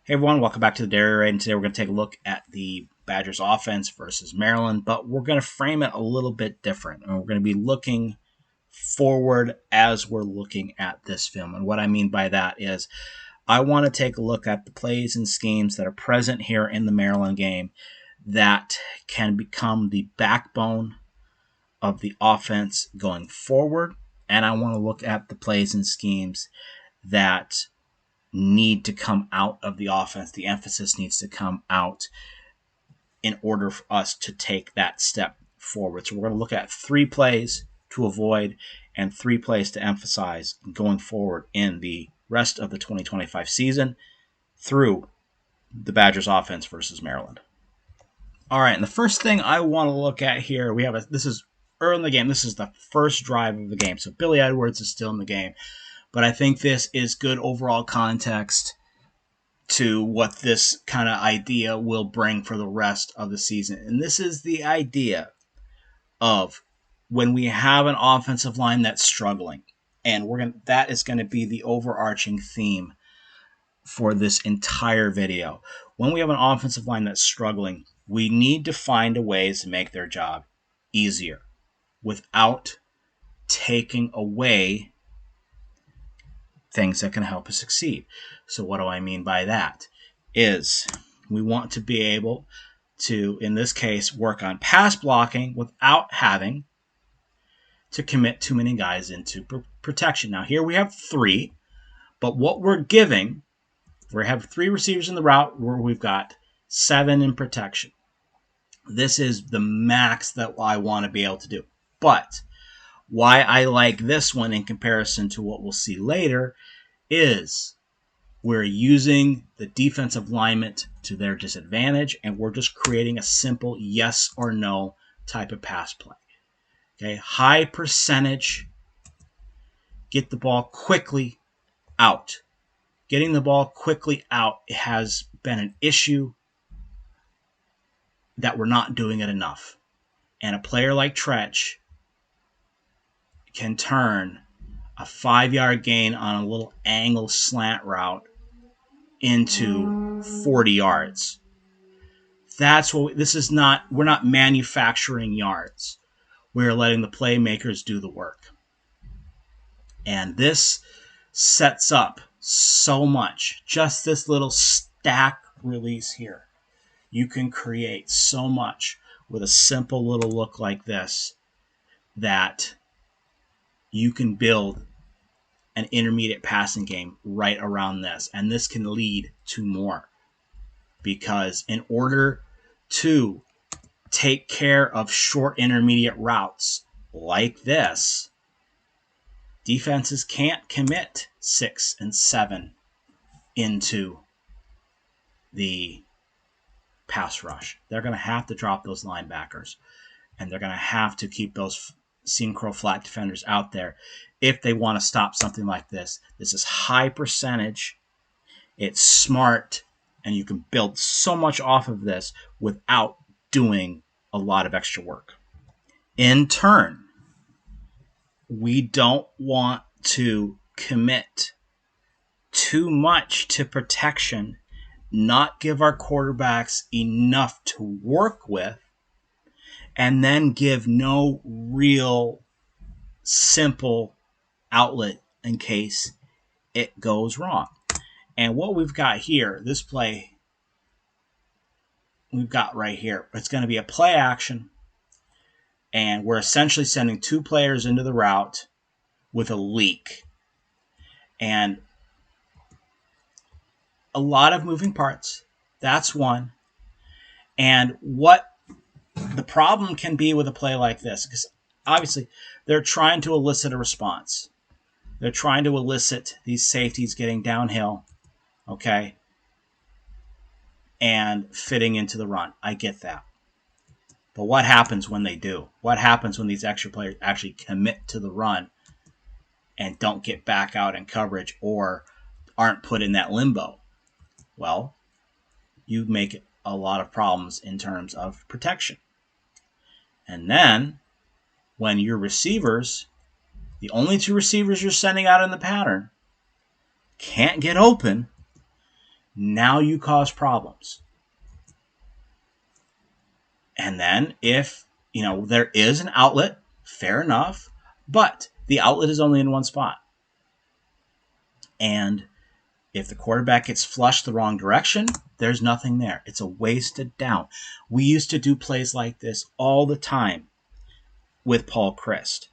Hey everyone, welcome back to the Dairy Raid, and today we're going to take a look at the Badgers offense versus Maryland, but we're going to frame it a little bit different, and we're going to be looking forward as we're looking at this film. And what I mean by that is I want to take a look at the plays and schemes that are present here in the Maryland game that can become the backbone of the offense going forward, and I want to look at the plays and schemes that need to come out of the offense. The emphasis needs to come out in order for us to take that step forward. So we're going to look at 3 plays to avoid and 3 plays to emphasize going forward in the rest of the 2025 season through the Badgers offense versus Maryland. All right, and the first thing I want to look at here, this is early in the game. This is the first drive of the game. So Billy Edwards is still in the game. But I think this is good overall context to what this kind of idea will bring for the rest of the season. And this is the idea of when we have an offensive line that's struggling. And that is going to be the overarching theme for this entire video. When we have an offensive line that's struggling, we need to find a ways to make their job easier without taking away things that can help us succeed. So what do I mean by that? Is we want to be able to, in this case, work on pass blocking without having to commit too many guys into protection. Now here we have 3, but what we're giving, we have 3 receivers in the route where we've got 7 in protection. This is the max that I want to be able to do. But why I like this one in comparison to what we'll see later is we're using the defensive lineman to their disadvantage, and we're just creating a simple yes or no type of pass play. Okay, high percentage, get the ball quickly out. Getting the ball quickly out has been an issue that we're not doing it enough. And a player like Tretch can turn a 5-yard gain on a little angle slant route into 40 yards. That's what this is not. We're not manufacturing yards. We're letting the playmakers do the work. And this sets up so much. Just this little stack release here. You can create so much with a simple little look like this that you can build an intermediate passing game right around this. And this can lead to more. Because in order to take care of short intermediate routes like this, defenses can't commit 6 and 7 into the pass rush. They're going to have to drop those linebackers. And they're going to have to keep those seam crow flat defenders out there if they want to stop something like this. This is high percentage. It's smart. And you can build so much off of this without doing a lot of extra work. In turn, we don't want to commit too much to protection, not give our quarterbacks enough to work with, and then give no real simple outlet in case it goes wrong. And what we've got here, this play we've got right here, it's going to be a play action, and we're essentially sending 2 players into the route with a leak. And a lot of moving parts. That's one. And what the problem can be with a play like this, because obviously they're trying to elicit a response. They're trying to elicit these safeties getting downhill, okay, and fitting into the run. I get that. But what happens when they do? What happens when these extra players actually commit to the run and don't get back out in coverage or aren't put in that limbo? Well, you make a lot of problems in terms of protection. And then when your receivers, the only 2 receivers you're sending out in the pattern, can't get open, Now you cause problems. And then if, there is an outlet, fair enough, but the outlet is only in one spot. And if the quarterback gets flushed the wrong direction, there's nothing there. It's a wasted down. We used to do plays like this all the time with Paul Christ.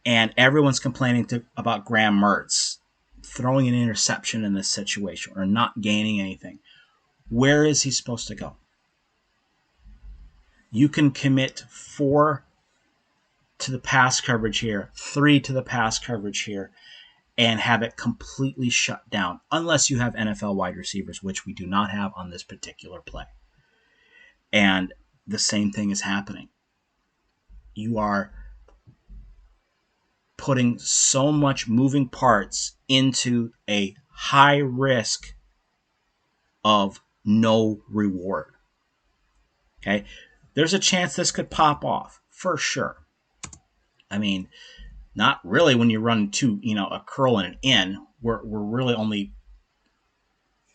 And everyone's complaining about Graham Mertz throwing an interception in this situation or not gaining anything. Where is he supposed to go? You can commit 4 to the pass coverage here, 3 to the pass coverage here, and have it completely shut down, unless you have NFL wide receivers, which we do not have on this particular play. And the same thing is happening. You are putting so much moving parts into a high risk of no reward. Okay? There's a chance this could pop off, for sure. I mean, not really when you run a curl and an in. We're really only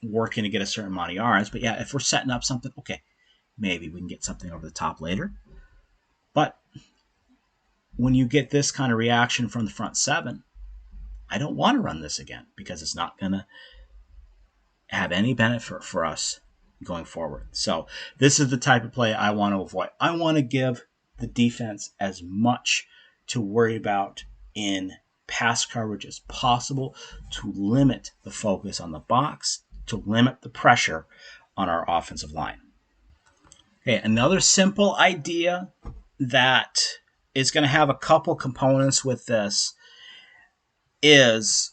working to get a certain amount of yards. But yeah, if we're setting up something, okay, maybe we can get something over the top later. But when you get this kind of reaction from the front 7, I don't want to run this again because it's not going to have any benefit for us going forward. So this is the type of play I want to avoid. I want to give the defense as much to worry about in pass coverage as possible to limit the focus on the box, to limit the pressure on our offensive line. Okay, another simple idea that is going to have a couple components with this is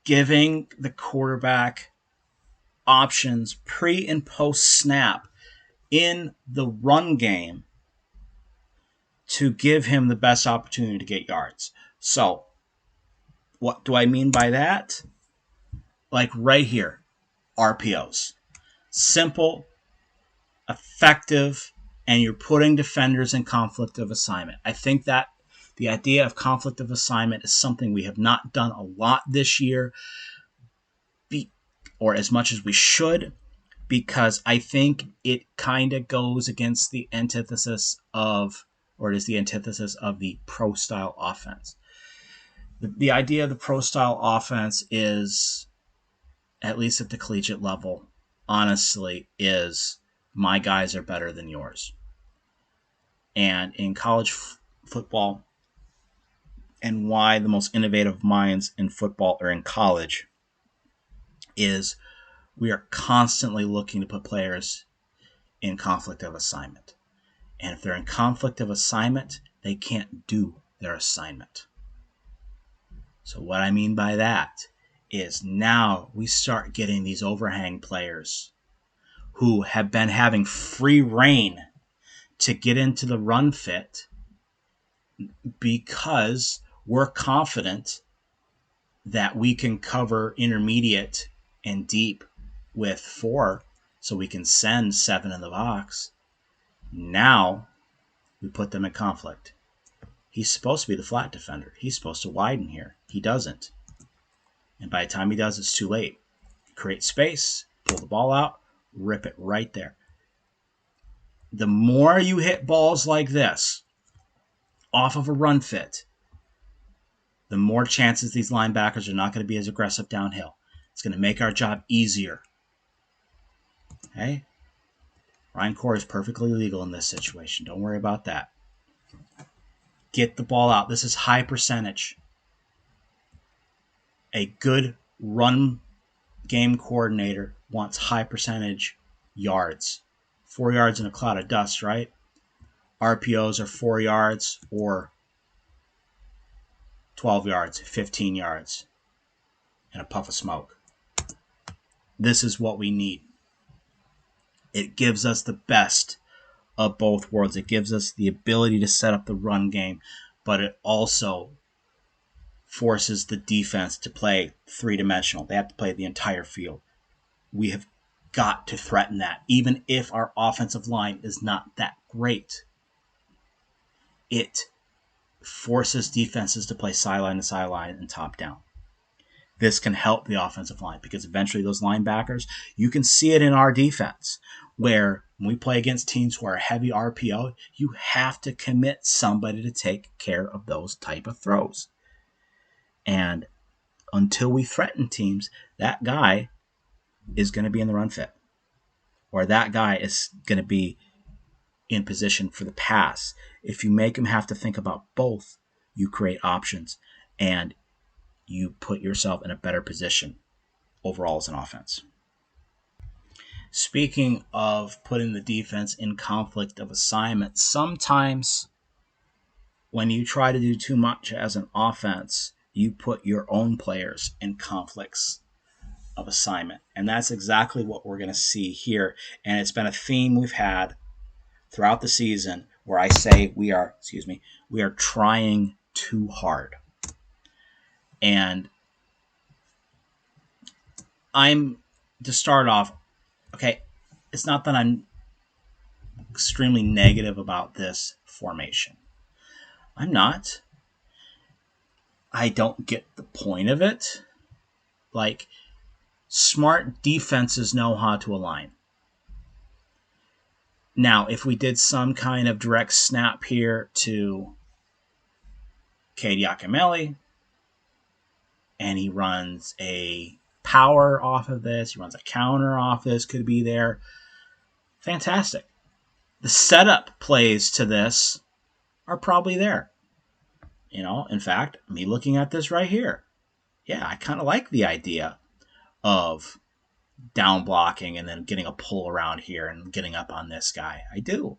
giving the quarterback options pre and post snap in the run game to give him the best opportunity to get yards. So, what do I mean by that? Like right here, RPOs. Simple, effective, and you're putting defenders in conflict of assignment. I think that the idea of conflict of assignment is something we have not done a lot this year, or as much as we should, because I think it kind of goes against the antithesis of, or it is the antithesis of the pro style offense. The idea of the pro style offense is, at least at the collegiate level, honestly, is my guys are better than yours. And in college football, and why the most innovative minds in football are in college, is we are constantly looking to put players in conflict of assignment. And if they're in conflict of assignment, they can't do their assignment. So what I mean by that is now we start getting these overhang players who have been having free reign to get into the run fit because we're confident that we can cover intermediate and deep with 4 so we can send 7 in the box. Now we put them in conflict. He's supposed to be the flat defender. He's supposed to widen here. He doesn't. And by the time he does, it's too late. Create space, pull the ball out, rip it right there. The more you hit balls like this off of a run fit, the more chances these linebackers are not going to be as aggressive downhill. It's going to make our job easier. Okay? Ryan Core is perfectly legal in this situation. Don't worry about that. Get the ball out. This is high percentage. A good run game coordinator wants high percentage yards. 4 yards in a cloud of dust, right? RPOs are 4 yards or 12 yards, 15 yards, and a puff of smoke. This is what we need. It gives us the best of both worlds. It gives us the ability to set up the run game, but it also forces the defense to play three-dimensional. They have to play the entire field. We have got to threaten that, even if our offensive line is not that great. It forces defenses to play sideline to sideline and top down. this can help the offensive line, because eventually those linebackers, you can see it in our defense, where when we play against teams who are heavy RPO, you have to commit somebody to take care of those type of throws. And until we threaten teams, that guy is going to be in the run fit, or that guy is going to be in position for the pass. If you make him have to think about both, you create options and you put yourself in a better position overall as an offense. Speaking of putting the defense in conflict of assignment, sometimes when you try to do too much as an offense, you put your own players in conflicts of assignment. And that's exactly what we're going to see here. And it's been a theme we've had throughout the season where I say we are trying too hard. And to start off, okay, it's not that I'm extremely negative about this formation. I'm not. I don't get the point of it. Like, smart defenses know how to align. Now, if we did some kind of direct snap here to Cade Yakameli, and he runs a power off of this, he runs a counter off this, could be there. Fantastic. The setup plays to this are probably there. In fact, me looking at this right here, yeah, I kind of like the idea of down blocking and then getting a pull around here and getting up on this guy. I do.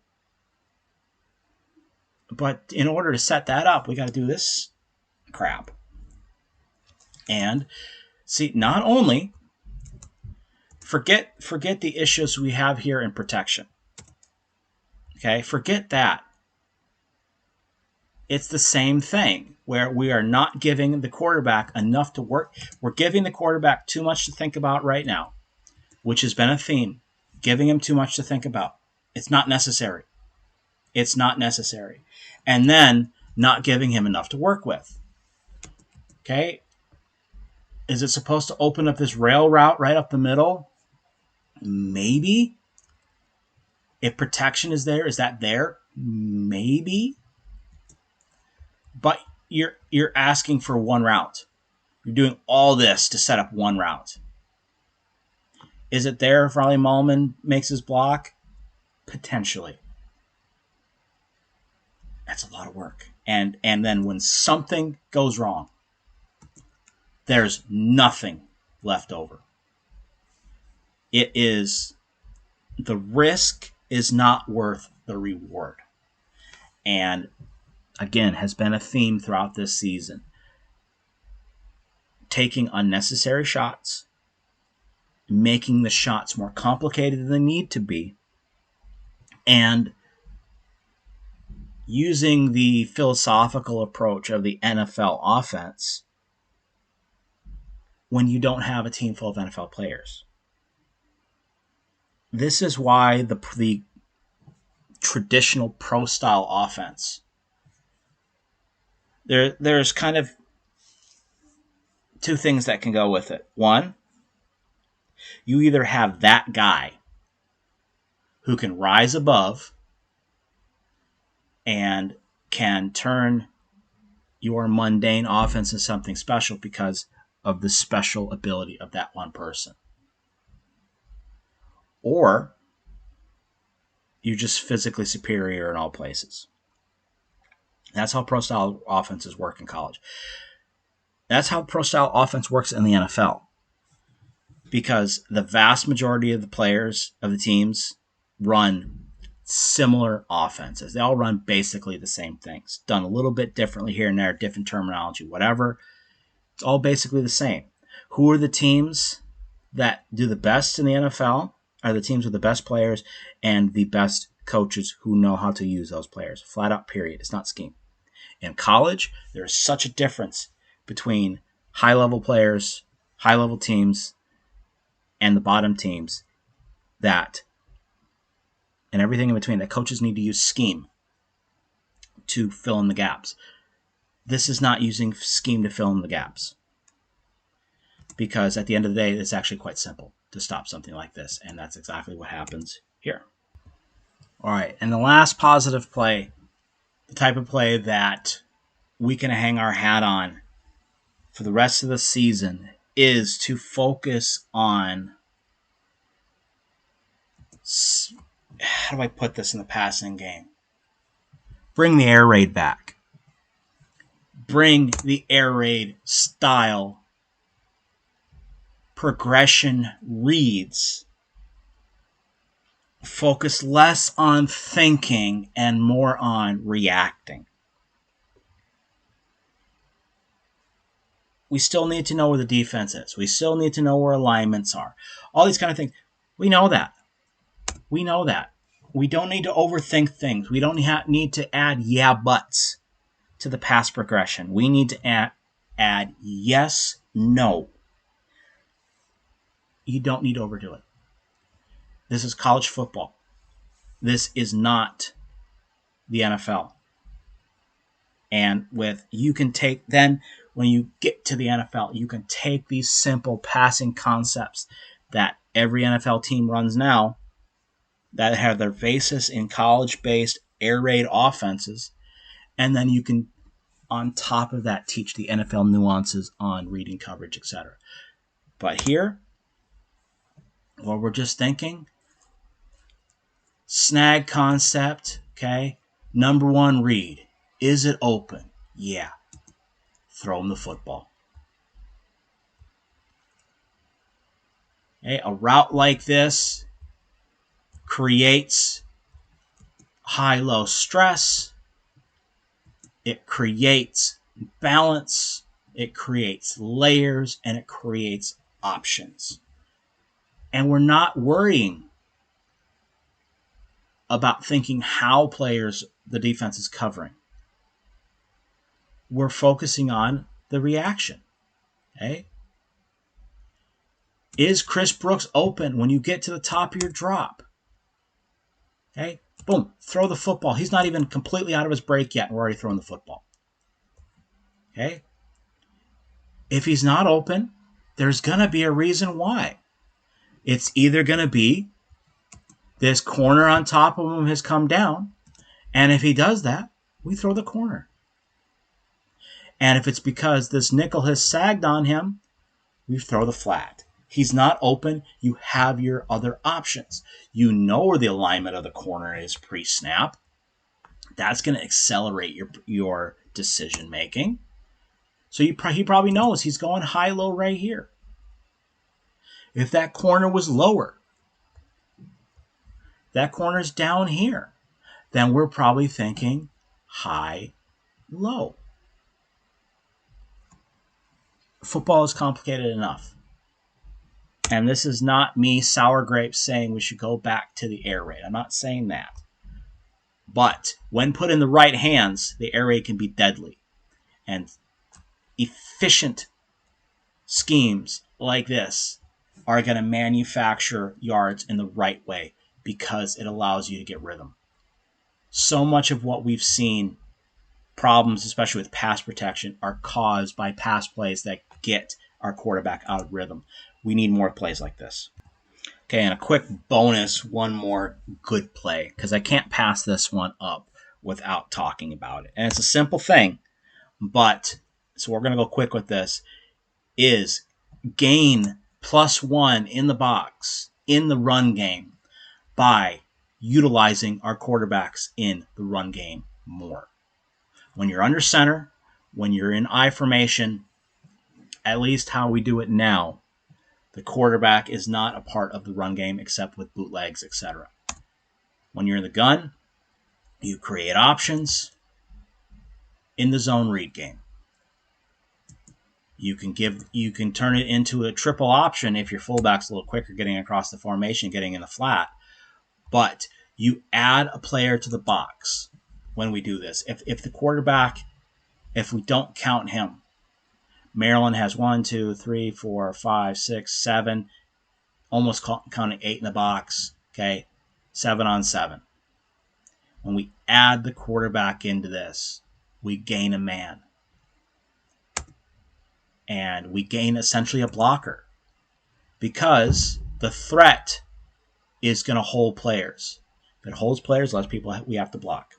But in order to set that up, we got to do this crap. And see, not only forget the issues we have here in protection. Okay, forget that. It's the same thing where we are not giving the quarterback enough to work. We're giving the quarterback too much to think about right now, which has been a theme. Giving him too much to think about. It's not necessary. It's not necessary. And then not giving him enough to work with. Okay? Is it supposed to open up this rail route right up the middle? Maybe. If protection is there, is that there? Maybe. But you're asking for one route. You're doing all this to set up one route. Is it there if Riley Mahlman makes his block? Potentially. That's a lot of work. And then when something goes wrong, there's nothing left over. The risk is not worth the reward. And again, has been a theme throughout this season. Taking unnecessary shots, making the shots more complicated than they need to be, and using the philosophical approach of the NFL offense when you don't have a team full of NFL players. This is why the traditional pro-style offense, there's kind of two things that can go with it. One, you either have that guy who can rise above and can turn your mundane offense into something special because of the special ability of that one person. Or you're just physically superior in all places. That's how pro-style offenses work in college. That's how pro-style offense works in the NFL. Because the vast majority of the players of the teams run similar offenses. They all run basically the same things. Done a little bit differently here and there, different terminology, whatever. It's all basically the same. Who are the teams that do the best in the NFL? Are the teams with the best players and the best coaches who know how to use those players. Flat out, period. It's not scheme. In college, there is such a difference between high-level players, high-level teams, and the bottom teams and everything in between, that coaches need to use scheme to fill in the gaps. This is not using scheme to fill in the gaps. because at the end of the day, it's actually quite simple to stop something like this, and that's exactly what happens here. All right, and the last positive play, the type of play that we can hang our hat on for the rest of the season, is to focus on, how do I put this in the passing game? Bring the air raid back. Bring the air raid style progression reads. Focus less on thinking and more on reacting. We still need to know where the defense is. We still need to know where alignments are. All these kind of things. We know that. We know that. We don't need to overthink things. We don't need to add yeah buts to the pass progression. We need to add yes, no. You don't need to overdo it. This is college football. This is not the NFL. And you can take, then when you get to the NFL, you can take these simple passing concepts that every NFL team runs now that have their basis in college-based air raid offenses, and then you can, on top of that, teach the NFL nuances on reading coverage, etc. But here, what we're just thinking, snag concept, okay? Number one read. Is it open? Yeah. Throw him the football. Okay, a route like this creates high-low stress. It creates balance. It creates layers, and it creates options. And we're not worrying about thinking how the defense is covering. We're focusing on the reaction. Okay? Is Chris Brooks open when you get to the top of your drop? Okay? Boom. Throw the football. He's not even completely out of his break yet, and we're already throwing the football. Okay? If he's not open, there's going to be a reason why. It's either going to be this corner on top of him has come down, and if he does that, we throw the corner. And if it's because this nickel has sagged on him, we throw the flat. He's not open. You have your other options. You know where the alignment of the corner is pre-snap. That's going to accelerate your decision making. So he probably knows he's going high-low right here. If that corner was lower, that corner's down here, then we're probably thinking high-low. Football is complicated enough. And this is not me, sour grapes, saying we should go back to the air raid. I'm not saying that. But when put in the right hands, the air raid can be deadly. And efficient schemes like this are going to manufacture yards in the right way because it allows you to get rhythm. So much of what we've seen, problems, especially with pass protection, are caused by pass plays that get our quarterback out of rhythm. We need more plays like this. Okay, and a quick bonus, one more good play, because I can't pass this one up without talking about it. And it's a simple thing, but, so we're going to go quick with this, is gain +1 in the box in the run game by utilizing our quarterbacks in the run game more. When you're under center, when you're in I formation, at least how we do it now, the quarterback is not a part of the run game except with bootlegs, etc. When you're in the gun, you create options in the zone read game. You can turn it into a triple option if your fullback's a little quicker getting across the formation, getting in the flat. But you add a player to the box when we do this. If the quarterback, if we don't count him, Maryland has 1, 2, 3, 4, 5, 6, 7, almost counting 8 in the box. Okay, 7 on 7. When we add the quarterback into this, we gain a man. And we gain essentially a blocker because the threat is going to hold players. If it holds players, less people we have to block.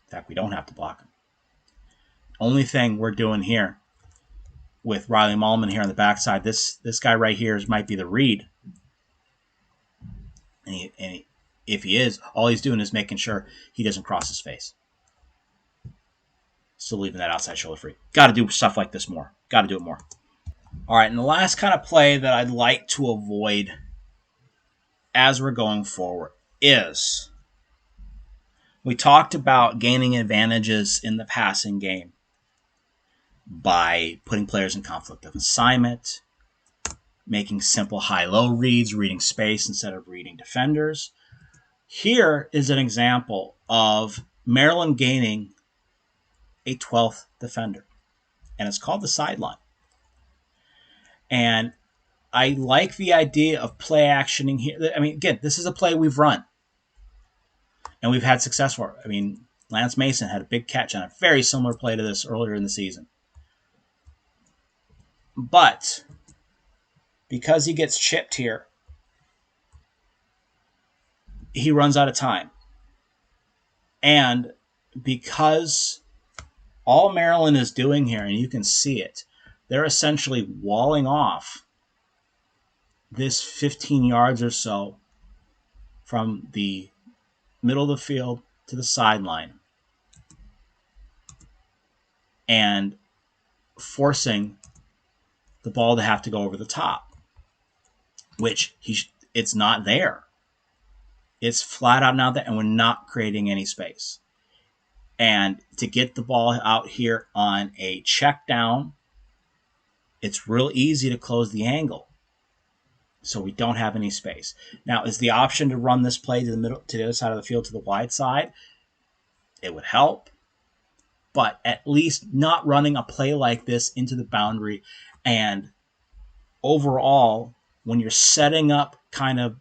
In fact, we don't have to block them. Only thing we're doing here with Riley Mullman here on the backside, this guy right here might be the read. And if he is, all he's doing is making sure he doesn't cross his face. Still leaving that outside shoulder free. Got to do stuff like this more. Got to do it more. All right, and the last kind of play that I'd like to avoid as we're going forward is we talked about gaining advantages in the passing game by putting players in conflict of assignment, making simple high-low reads, reading space instead of reading defenders. Here is an example of Maryland gaining a 12th defender, and it's called the sideline. And I like the idea of play actioning here. I mean, again, this is a play we've run, and we've had success for it. I mean, Lance Mason had a big catch on a very similar play to this earlier in the season. But because he gets chipped here, he runs out of time. And because all Maryland is doing here, and you can see it, they're essentially walling off this 15 yards or so from the middle of the field to the sideline and forcing the ball to have to go over the top, which it's not there. It's flat out not there, and we're not creating any space. And to get the ball out here on a check down, it's real easy to close the angle. So we don't have any space. Now, is the option to run this play to the middle, to the other side of the field, to the wide side? It would help. But at least not running a play like this into the boundary. And overall, when you're setting up kind of,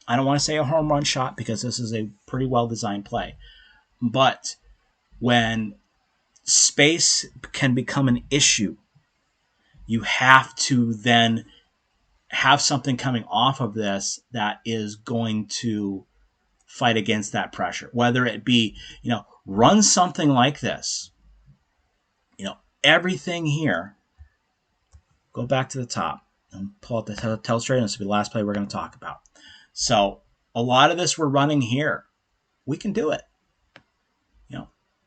I don't want to say a home run shot because this is a pretty well-designed play. But when space can become an issue, you have to then have something coming off of this that is going to fight against that pressure. Whether it be, run something like this. Everything here. Go back to the top and pull out the telestrator, and this will be the last play we're going to talk about. So a lot of this we're running here. We can do it.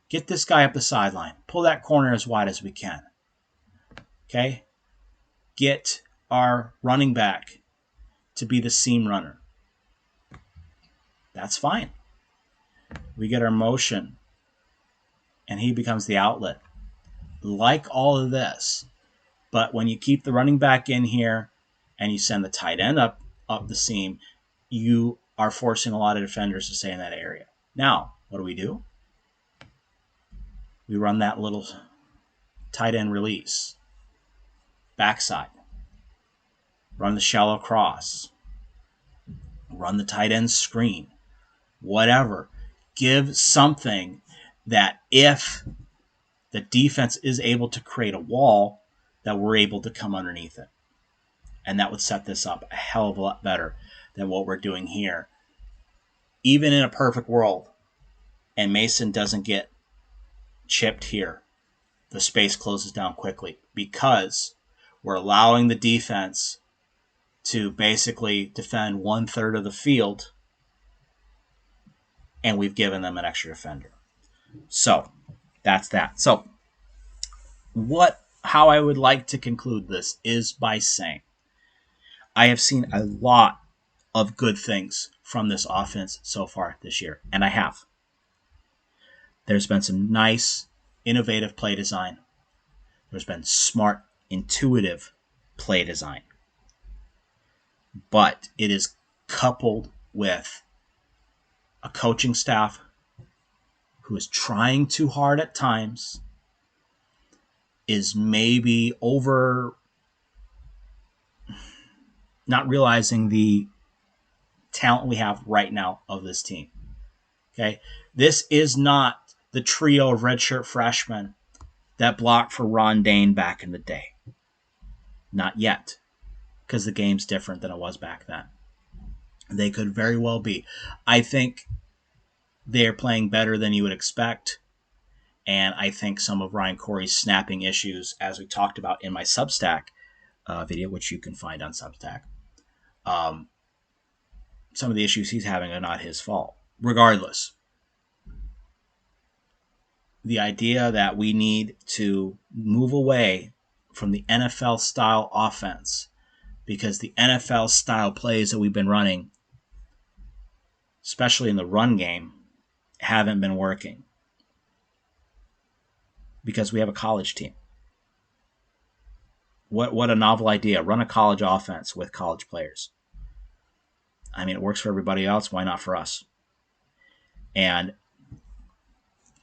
Get this guy up the sideline. Pull that corner as wide as we can. Okay? Get our running back to be the seam runner. That's fine. We get our motion, and he becomes the outlet. Like all of this. But when you keep the running back in here and you send the tight end up the seam, you are forcing a lot of defenders to stay in that area. Now, what do? We run that little tight end release. Backside. Run the shallow cross. Run the tight end screen. Whatever. Give something that if the defense is able to create a wall, that we're able to come underneath it. And that would set this up a hell of a lot better than what we're doing here. Even in a perfect world, and Mason doesn't get chipped here, the space closes down quickly because we're allowing the defense to basically defend 1/3 of the field, and we've given them an extra defender. So that's that. So how I would like to conclude this is by saying I have seen a lot of good things from this offense so far this year, and I have. There's been some nice, innovative play design. There's been smart, intuitive play design. But it is coupled with a coaching staff who is trying too hard at times, is maybe not realizing the talent we have right now of this team. Okay? This is not the trio of redshirt freshmen that block for Ron Dane back in the day. Not yet, because the game's different than it was back then. They could very well be. I think they're playing better than you would expect. And I think some of Ryan Corey's snapping issues, as we talked about in my Substack video, which you can find on Substack, some of the issues he's having are not his fault. Regardless, the idea that we need to move away from the NFL style offense because the NFL style plays that we've been running, especially in the run game, haven't been working because we have a college team. What a novel idea. Run a college offense with college players. I mean, it works for everybody else. Why not for us? And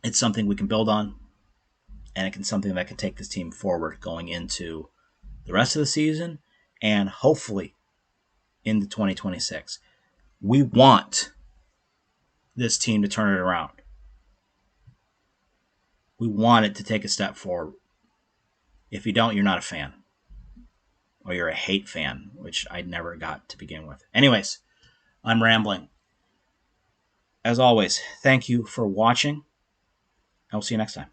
it's something we can build on, and it's something that can take this team forward going into the rest of the season and hopefully into 2026. We want this team to turn it around. We want it to take a step forward. If you don't, you're not a fan. Or you're a hate fan, which I never got to begin with. Anyways, I'm rambling. As always, thank you for watching. I'll see you next time.